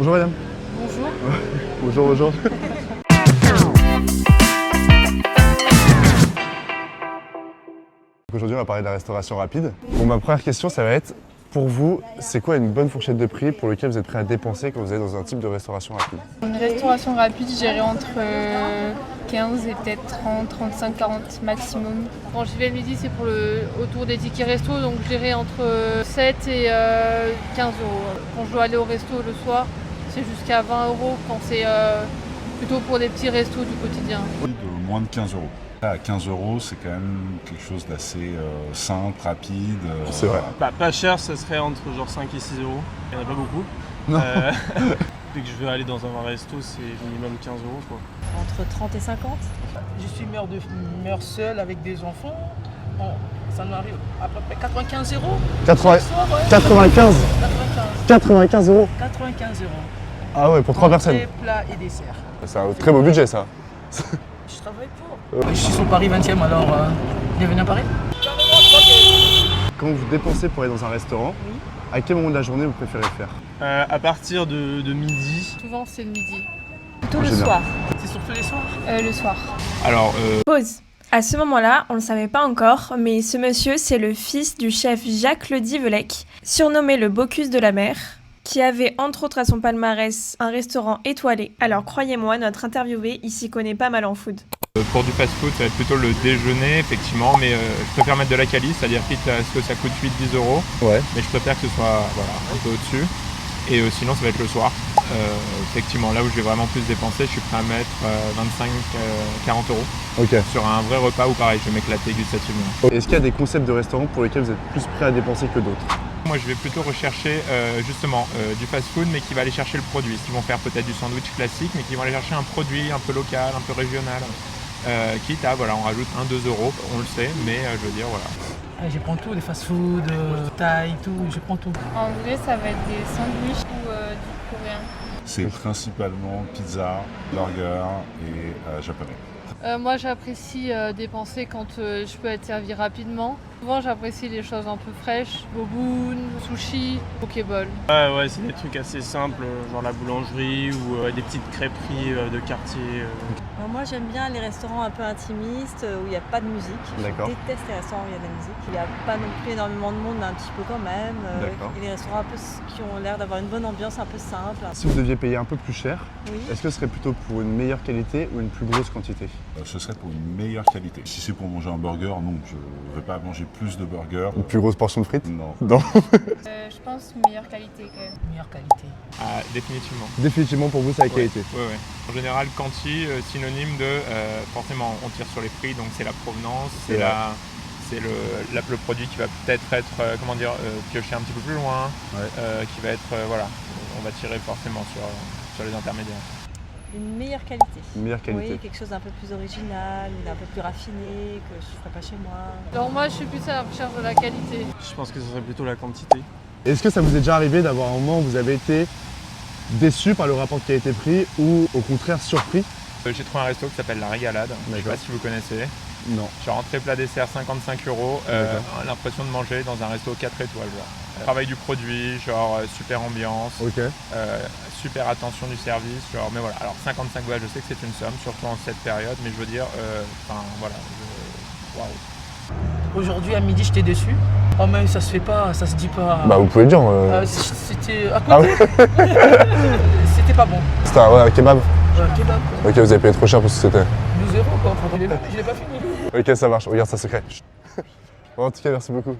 Bonjour madame. Bonjour. Bonjour, bonjour. Aujourd'hui, on va parler de la restauration rapide. Bon, ma première question, ça va être, pour vous, c'est quoi une bonne fourchette de prix pour lequel vous êtes prêt à dépenser quand vous êtes dans un type de restauration rapide? Une restauration rapide, je dirais entre 15 et peut-être 30, 35, 40 maximum. Quand j'y vais le midi, c'est pour autour des tickets resto, donc je dirais entre 7 et 15 euros. Quand je dois aller au resto le soir, c'est jusqu'à 20 euros quand c'est plutôt pour des petits restos du quotidien. De moins de 15 euros. À 15 euros, c'est quand même quelque chose d'assez simple, rapide. C'est vrai. Bah, pas cher, ça serait entre genre 5 et 6 euros. Il n'y en a pas beaucoup. Non. Dès que je veux aller dans un resto, c'est minimum 15 euros, quoi. Entre 30 et 50. Je suis mère seule avec des enfants. Bon, ça nous arrive à peu près 95 euros. 95 95. 95 euros. 95 euros. Ah ouais, pour 3 personnes. Entrée, plat et dessert. C'est un très beau budget ça. Je travaille pour. Je suis sur Paris 20e, alors bienvenue à Paris. Quand vous dépensez pour aller dans un restaurant, à quel moment de la journée vous préférez le faire? À partir de midi. Souvent, c'est le midi. Plutôt le général. soir. C'est surtout les soirs. Le soir. Alors, Pause. À ce moment-là, on ne le savait pas encore, mais ce monsieur, c'est le fils du chef Jacques Le Divelec, surnommé le Bocuse de la mer, qui avait entre autres à son palmarès un restaurant étoilé. Alors croyez-moi, notre interviewé, il s'y connaît pas mal en food. Pour du fast-food, ça va être plutôt le déjeuner, effectivement, mais je préfère mettre de la quali, c'est-à-dire quitte à ce que ça coûte 8-10 euros, Ouais. mais je préfère que ce soit un peu au-dessus. Et sinon, ça va être le soir. Effectivement, là où je vais vraiment plus dépenser, je suis prêt à mettre 25-40 euros Ok. sur un vrai repas où pareil, je vais m'éclater gustativement. Est-ce qu'il y a des concepts de restaurants pour lesquels vous êtes plus prêt à dépenser que d'autres? Moi, je vais plutôt rechercher justement du fast-food, mais qui va aller chercher le produit. Ils vont faire peut-être du sandwich classique, mais qui vont aller chercher un produit un peu local, un peu régional. Quitte à, voilà, on rajoute 1-2 euros, on le sait, mais je veux dire, voilà. Je prends tout, les fast-food, thaï, tout, je prends tout. En vrai, ça va être des sandwichs ou du coréen. C'est principalement pizza, burger et japonais. Moi, j'apprécie dépenser quand je peux être servi rapidement. Souvent, j'apprécie les choses un peu fraîches. Boboon, sushi, pokéball. ouais, c'est des trucs assez simples, genre la boulangerie ou des petites crêperies de quartier. Moi j'aime bien les restaurants un peu intimistes où il n'y a pas de musique. D'accord. Je déteste les restaurants où il y a de la musique. Il n'y a pas non plus énormément de monde, mais un petit peu quand même. D'accord. Et les restaurants un peu qui ont l'air d'avoir une bonne ambiance, un peu simple. Si vous deviez payer un peu plus cher, Oui. est-ce que ce serait plutôt pour une meilleure qualité ou une plus grosse quantité? Ce serait pour une meilleure qualité. Si c'est pour manger un burger, non, je ne vais pas manger plus de burgers. Une plus grosse portion de frites? Non. Non. Je pense meilleure qualité quand même. Meilleure qualité. Ah, définitivement. Définitivement pour vous, c'est la qualité. Ouais. En général, quanti, synonyme de, forcément, on tire sur les prix, donc c'est la provenance, C'est vrai. c'est le produit qui va peut-être être, pioché un petit peu plus loin, Ouais. qui va être, voilà, on va tirer forcément sur les intermédiaires. Une meilleure qualité. Une meilleure qualité. Oui, quelque chose d'un peu plus original, d'un peu plus raffiné, que je ne ferais pas chez moi. Alors moi, je suis plus à la recherche de la qualité. Je pense que ce serait plutôt la quantité. Est-ce que ça vous est déjà arrivé d'avoir un moment où vous avez été déçu par le rapport qualité-prix ou au contraire surpris? J'ai trouvé un resto qui s'appelle La Régalade, je sais D'accord. pas si vous connaissez. Non. J'ai rentré plat dessert 55 euros, l'impression de manger dans un resto 4 étoiles. Genre. Travail du produit, genre super ambiance, Ok. super attention du service, genre, mais voilà. Alors 55 balles, je sais que c'est une somme, surtout en cette période, mais je veux dire, voilà, waouh. Aujourd'hui à midi, j'étais déçu. Oh mais ça se fait pas, ça se dit pas. Bah vous pouvez le dire. C'était à Ah côté. C'était pas bon. C'était un kebab. Kebab. Ok, vous avez payé trop cher pour ce que c'était. 12 euros quoi. Je l'ai pas fini. Ok, ça marche. Regarde, ça secret. Bon, en tout cas, merci beaucoup.